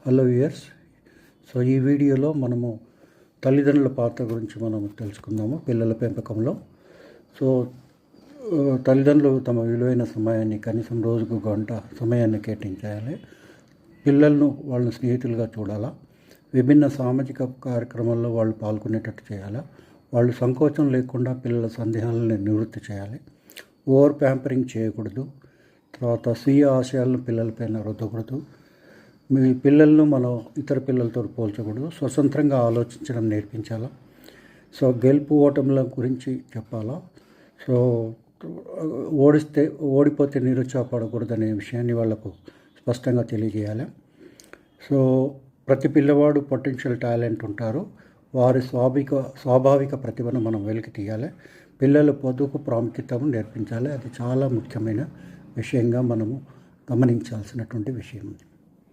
Hello viewers. So ఈ వీడియోలో మనము తల్లిదండ్రుల పాత్ర గురించి మనం తెలుసుకుందాము పిల్లల పెంపకంలో. సో తల్లిదండ్రులు తమ విలువైన సమయాన్ని కనీసం రోజుకు గంట సమయాన్ని కేటాయించాలి. పిల్లలను వాళ్ళ స్నేహితులుగా చూడాలా. విభిన్న సామాజిక కార్యక్రమాల్లో వాళ్ళు పాల్గొనేటట్టు చేయాలా. వాళ్ళు సంకోచం లేకుండా పిల్లల సందేహాలను నివృత్తి చేయాలి. ఓవర్ ప్యాంపరింగ్ చేయకూడదు. తర్వాత స్వీయ ఆశయాలను పిల్లలపైన రుద్దకూడదు. మీ పిల్లలను మనం ఇతర పిల్లలతో పోల్చకూడదు. స్వతంత్రంగా ఆలోచించడం నేర్పించాలా. సో గెలుపు ఓటముల గురించి చెప్పాలా. సో ఓడిపోతే నిరుత్సాహపడకూడదు అనే విషయాన్ని వాళ్ళకు స్పష్టంగా తెలియజేయాలి. సో ప్రతి పిల్లవాడు పొటెన్షియల్ టాలెంట్ ఉంటారు. వారి స్వాభావిక ప్రతిభను మనం వెలికి తీయాలి. పిల్లల పొదుపు ప్రాముఖ్యతను నేర్పించాలి. అది చాలా ముఖ్యమైన విషయంగా మనము గమనించాల్సినటువంటి విషయం ఉంది.